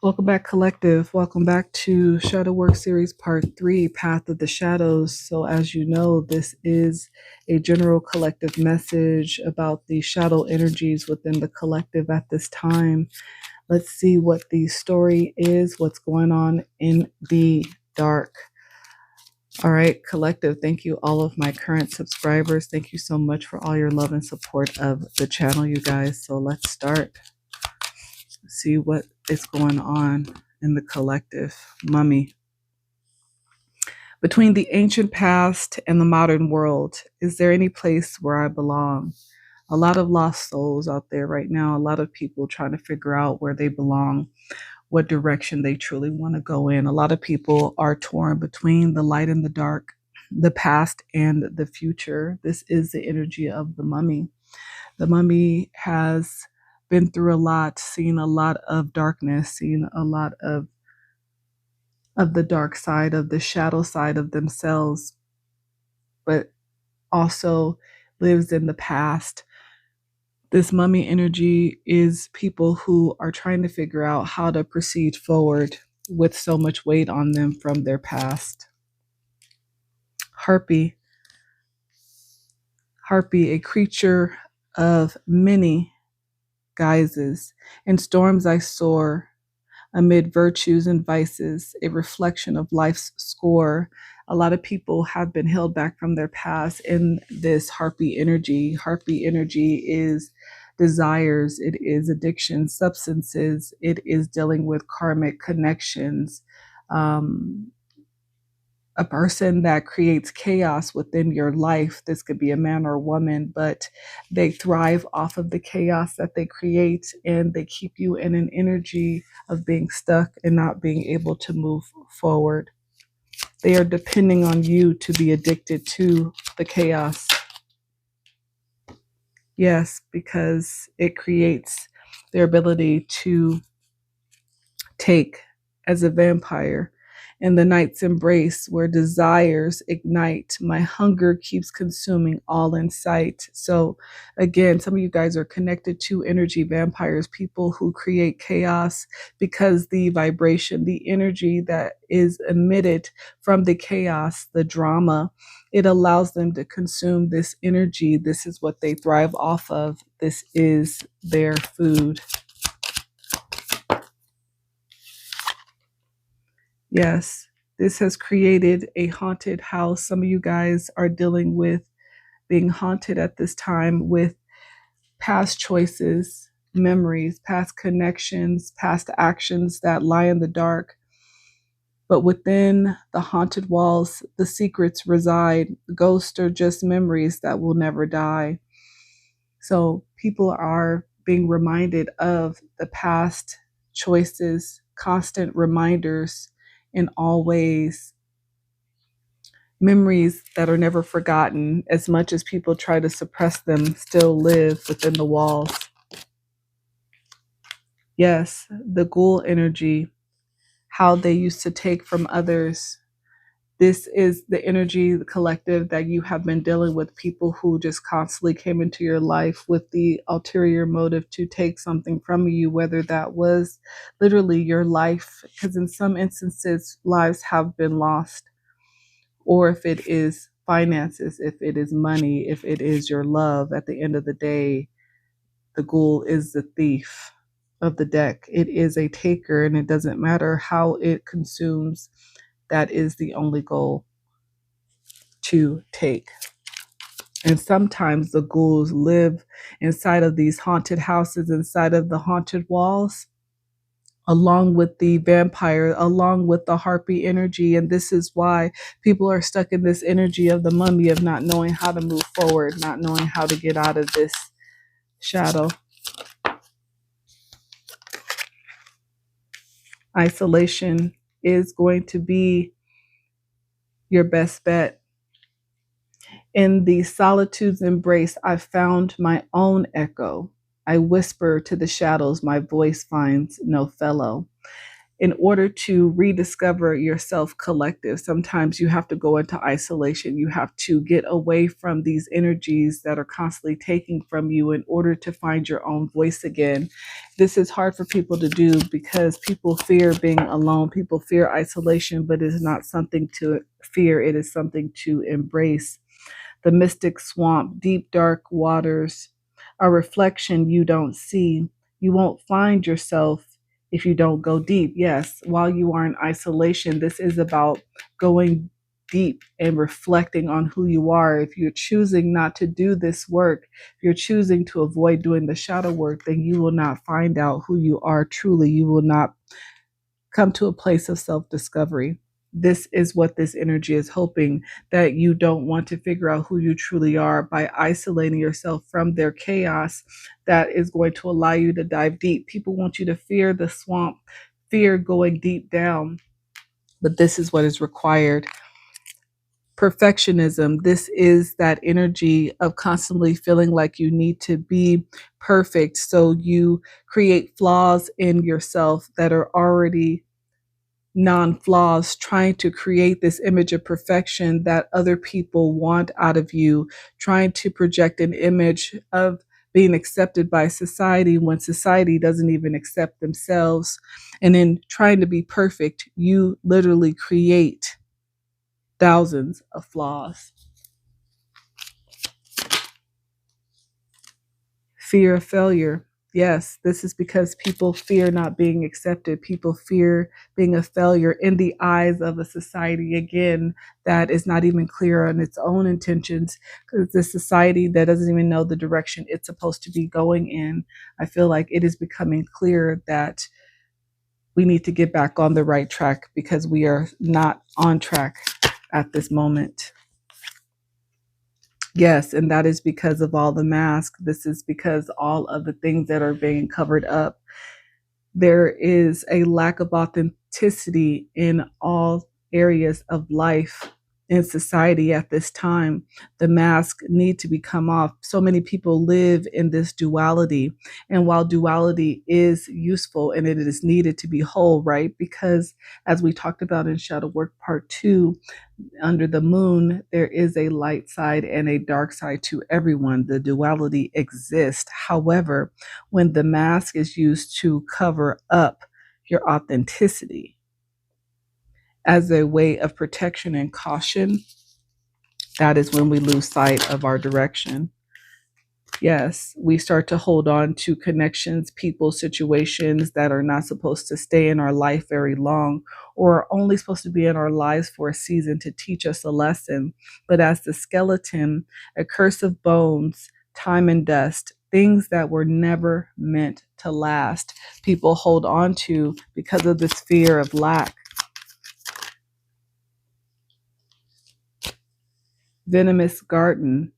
Welcome back, Collective. Welcome back to Shadow Work Series Part 3, Path of the Shadows. So, as you know, this is a general collective message about the shadow energies within the collective at this time. Let's see what the story is, what's going on in the dark. All right, Collective, thank you, all of my current subscribers. Thank you so much for all your love and support of the channel, you guys. So, let's start. See what is going on in the collective. Mummy. Between the ancient past and the modern world, is there any place where I belong? A lot of lost souls out there right now, a lot of people trying to figure out where they belong, what direction they truly want to go in. A lot of people are torn between the light and the dark, the past and the future. This is the energy of the mummy. The mummy has been through a lot, seen a lot of darkness, seen a lot of the dark side, of the shadow side of themselves, but also lives in the past. This mummy energy is people who are trying to figure out how to proceed forward with so much weight on them from their past. Harpy. Harpy, a creature of many guises. In storms I soar, amid virtues and vices, a reflection of life's score. A lot of people have been held back from their past in this harpy energy. Harpy energy is desires, it is addiction, substances, it is dealing with karmic connections. A person that creates chaos within your life. This could be a man or a woman, but they thrive off of the chaos that they create, and they keep you in an energy of being stuck and not being able to move forward. They are depending on you to be addicted to the chaos. Yes, because it creates their ability to take as a vampire. In the night's embrace where desires ignite, my hunger keeps consuming all in sight. So again, some of you guys are connected to energy vampires, people who create chaos, because the vibration, the energy that is emitted from the chaos, the drama, it allows them to consume this energy. This is what they thrive off of. This is their food. Yes, this has created a haunted house. Some of you guys are dealing with being haunted at this time with past choices, memories, past connections, past actions that lie in the dark. But within the haunted walls, the secrets reside. Ghosts are just memories that will never die. So people are being reminded of the past choices, constant reminders in all ways, memories that are never forgotten. As much as people try to suppress them, still live within the walls. Yes, the ghoul energy, how they used to take from others. This is the energy, the collective, that you have been dealing with, people who just constantly came into your life with the ulterior motive to take something from you, whether that was literally your life, because in some instances, lives have been lost, or if it is finances, if it is money, if it is your love. At the end of the day, the ghoul is the thief of the deck. It is a taker, and it doesn't matter how it consumes. That is the only goal, to take. And sometimes the ghouls live inside of these haunted houses, inside of the haunted walls, along with the vampire, along with the harpy energy. And this is why people are stuck in this energy of the mummy, of not knowing how to move forward, not knowing how to get out of this shadow. Isolation is going to be your best bet. In the solitude's embrace, I found my own echo. I whisper to the shadows, my voice finds no fellow. In order to rediscover yourself collective, sometimes you have to go into isolation. You have to get away from these energies that are constantly taking from you in order to find your own voice again. This is hard for people to do because people fear being alone. People fear isolation, but it is not something to fear. It is something to embrace. The mystic swamp, deep, dark waters, a reflection you don't see. You won't find yourself if you don't go deep. Yes, while you are in isolation, this is about going deep and reflecting on who you are. If you're choosing not to do this work, if you're choosing to avoid doing the shadow work, then you will not find out who you are truly. You will not come to a place of self discovery. This is what this energy is hoping, that you don't want to figure out who you truly are by isolating yourself from their chaos that is going to allow you to dive deep. People want you to fear the swamp, fear going deep down, but this is what is required. Perfectionism. This is that energy of constantly feeling like you need to be perfect. So you create flaws in yourself that are already non-flaws, trying to create this image of perfection that other people want out of you, trying to project an image of being accepted by society when society doesn't even accept themselves. And in trying to be perfect, you literally create thousands of flaws. Fear of failure. Yes, this is because people fear not being accepted. People fear being a failure in the eyes of a society, again, that is not even clear on its own intentions, because it's a society that doesn't even know the direction it's supposed to be going in. I feel like it is becoming clear that we need to get back on the right track because we are not on track at this moment. Yes, and that is because of all the masks. This is because all of the things that are being covered up. There is a lack of authenticity in all areas of life in society at this time. The mask need to be come off. So many people live in this duality. And while duality is useful and it is needed to be whole, right? Because as we talked about in Shadow Work Part 2, under the moon, there is a light side and a dark side to everyone. The duality exists. However, when the mask is used to cover up your authenticity as a way of protection and caution, that is when we lose sight of our direction. Yes, we start to hold on to connections, people, situations that are not supposed to stay in our life very long or are only supposed to be in our lives for a season to teach us a lesson. But as the skeleton, a curse of bones, time and dust, things that were never meant to last, people hold on to because of this fear of lack. Venomous garden.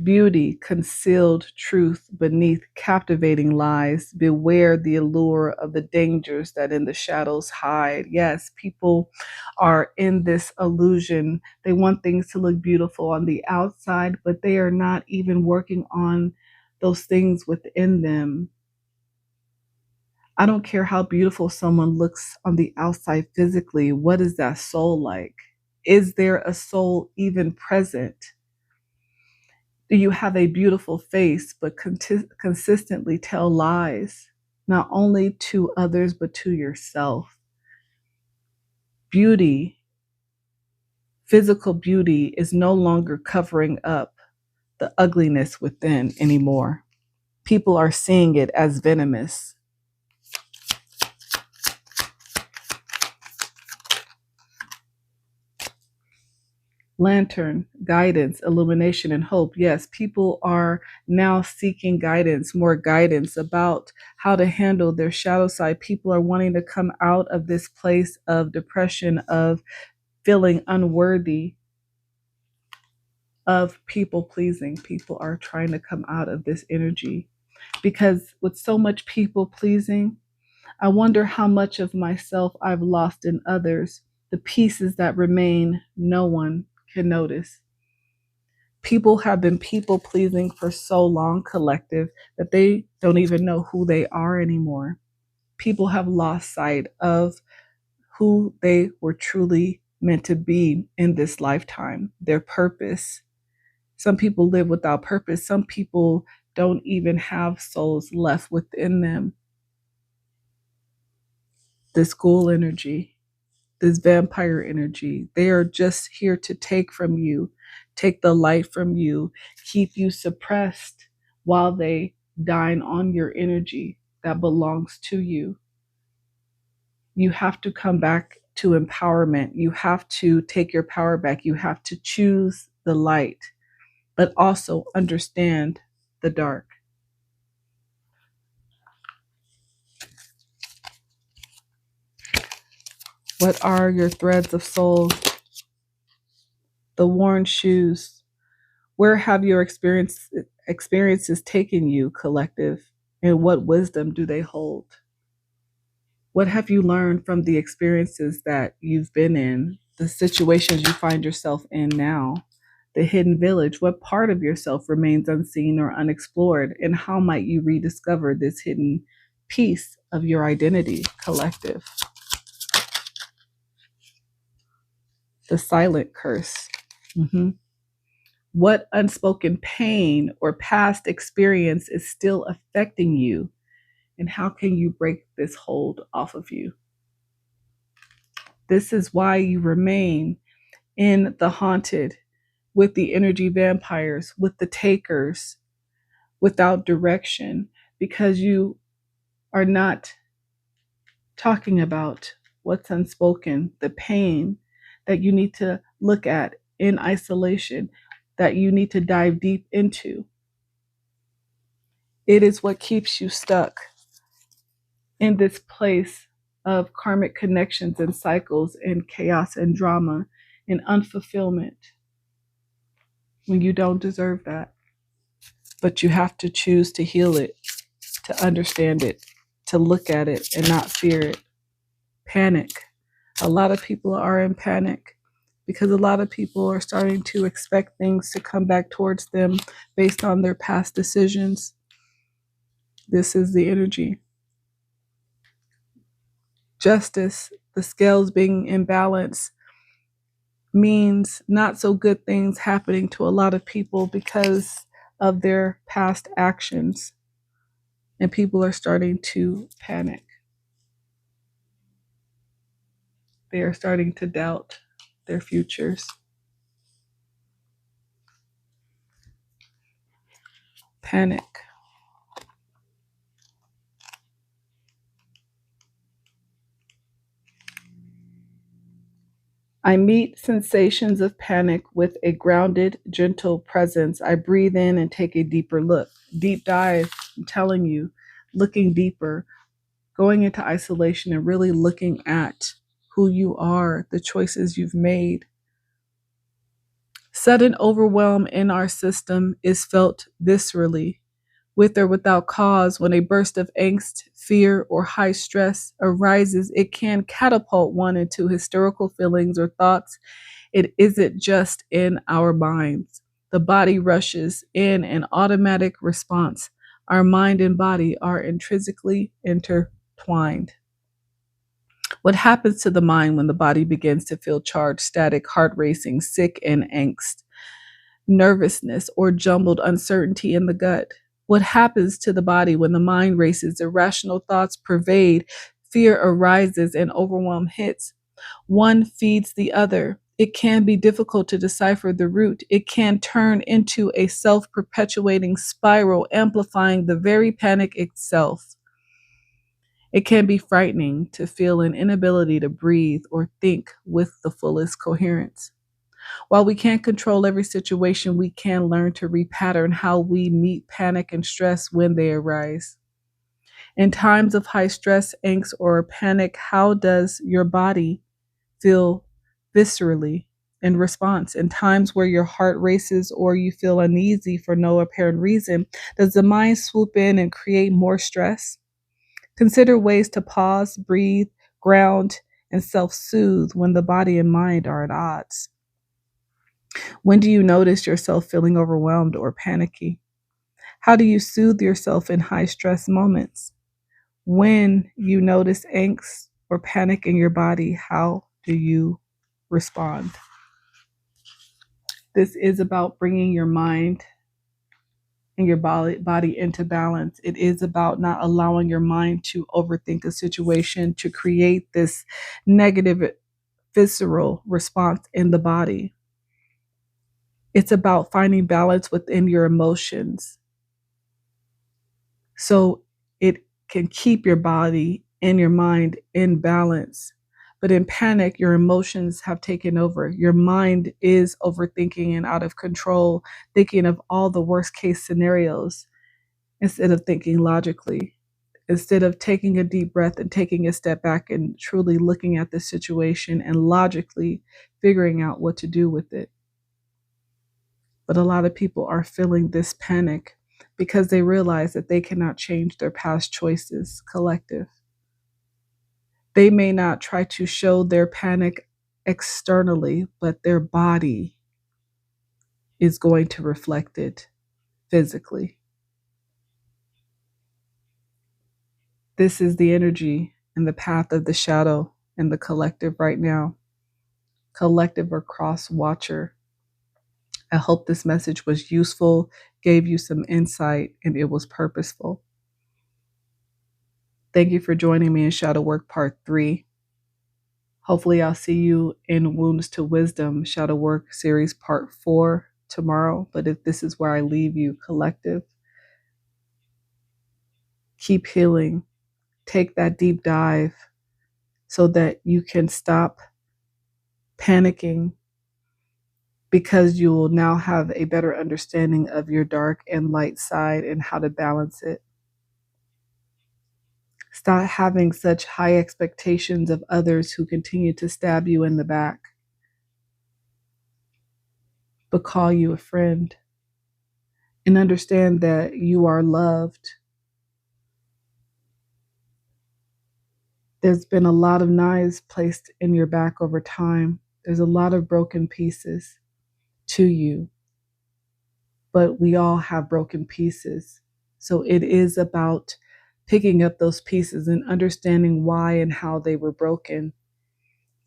Beauty, concealed truth beneath captivating lies. Beware the allure of the dangers that in the shadows hide. Yes, people are in this illusion. They want things to look beautiful on the outside, but they are not even working on those things within them. I don't care how beautiful someone looks on the outside physically. What is that soul like? Is there a soul even present? Do you have a beautiful face, but consistently tell lies, not only to others, but to yourself? Beauty, physical beauty, is no longer covering up the ugliness within anymore. People are seeing it as venomous. Lantern, guidance, illumination, and hope. Yes, people are now seeking guidance, more guidance about how to handle their shadow side. People are wanting to come out of this place of depression, of feeling unworthy, of people pleasing. People are trying to come out of this energy because with so much people pleasing, I wonder how much of myself I've lost in others. The pieces that remain, no one can notice. People have been people pleasing for so long, collective, that they don't even know who they are anymore. People have lost sight of who they were truly meant to be in this lifetime, their purpose. Some people live without purpose. Some people don't even have souls left within them. This ghoul energy, this vampire energy, they are just here to take from you, take the light from you, keep you suppressed while they dine on your energy that belongs to you. You have to come back to empowerment. You have to take your power back. You have to choose the light, but also understand the dark. What are your threads of soul? The worn shoes. Where have your experiences taken you, collective? And what wisdom do they hold? What have you learned from the experiences that you've been in, the situations you find yourself in now? The hidden village, what part of yourself remains unseen or unexplored? And how might you rediscover this hidden piece of your identity, collective? The silent curse. What unspoken pain or past experience is still affecting you? And how can you break this hold off of you? This is why you remain in the haunted, with the energy vampires, with the takers, without direction, because you are not talking about what's unspoken, the pain that you need to look at in isolation, that you need to dive deep into. It is what keeps you stuck in this place of karmic connections and cycles and chaos and drama and unfulfillment when you don't deserve that. But you have to choose to heal it, to understand it, to look at it and not fear it. Panic. A lot of people are in panic because a lot of people are starting to expect things to come back towards them based on their past decisions. This is the energy. Justice, the scales being in balance, means not so good things happening to a lot of people because of their past actions. And people are starting to panic. They are starting to doubt their futures. Panic. I meet sensations of panic with a grounded, gentle presence. I breathe in and take a deeper look. Deep dive, I'm telling you, looking deeper, going into isolation and really looking at who you are, the choices you've made. Sudden overwhelm in our system is felt viscerally, with or without cause. When a burst of angst, fear, or high stress arises, it can catapult one into hysterical feelings or thoughts. It isn't just in our minds. The body rushes in an automatic response. Our mind and body are intrinsically intertwined. What happens to the mind when the body begins to feel charged, static, heart racing, sick, and angst, nervousness, or jumbled uncertainty in the gut? What happens to the body when the mind races, irrational thoughts pervade, fear arises, and overwhelm hits? One feeds the other. It can be difficult to decipher the root. It can turn into a self-perpetuating spiral, amplifying the very panic itself. It can be frightening to feel an inability to breathe or think with the fullest coherence. While we can't control every situation, we can learn to repattern how we meet panic and stress when they arise. In times of high stress, angst, or panic, how does your body feel viscerally in response? In times where your heart races or you feel uneasy for no apparent reason, does the mind swoop in and create more stress? Consider ways to pause, breathe, ground, and self-soothe when the body and mind are at odds. When do you notice yourself feeling overwhelmed or panicky? How do you soothe yourself in high stress moments? When you notice angst or panic in your body, how do you respond? This is about bringing your mind and your body into balance. It is about not allowing your mind to overthink a situation to create this negative visceral response in the body. It's about finding balance within your emotions so it can keep your body and your mind in balance. But in panic, your emotions have taken over. Your mind is overthinking and out of control, thinking of all the worst case scenarios instead of thinking logically, instead of taking a deep breath and taking a step back and truly looking at the situation and logically figuring out what to do with it. But a lot of people are feeling this panic because they realize that they cannot change their past choices, collective. They may not try to show their panic externally, but their body is going to reflect it physically. This is the energy and the path of the shadow and the collective right now. Collective or cross watcher. I hope this message was useful, gave you some insight, and it was purposeful. Thank you for joining me in Shadow Work Part 3. Hopefully, I'll see you in Wounds to Wisdom Shadow Work Series Part 4 tomorrow. But if this is where I leave you, collective, keep healing. Take that deep dive so that you can stop panicking, because you will now have a better understanding of your dark and light side and how to balance it. Stop having such high expectations of others who continue to stab you in the back, but call you a friend. And understand that you are loved. There's been a lot of knives placed in your back over time. There's a lot of broken pieces to you, but we all have broken pieces. So it is about picking up those pieces and understanding why and how they were broken,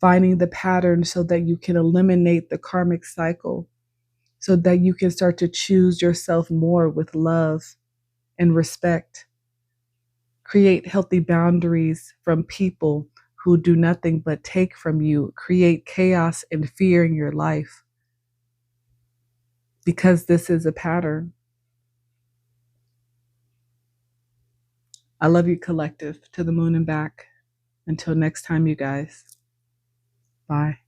finding the pattern so that you can eliminate the karmic cycle, so that you can start to choose yourself more with love and respect. Create healthy boundaries from people who do nothing but take from you. Create chaos and fear in your life, because this is a pattern. I love you, collective, to the moon and back. Until next time, you guys. Bye.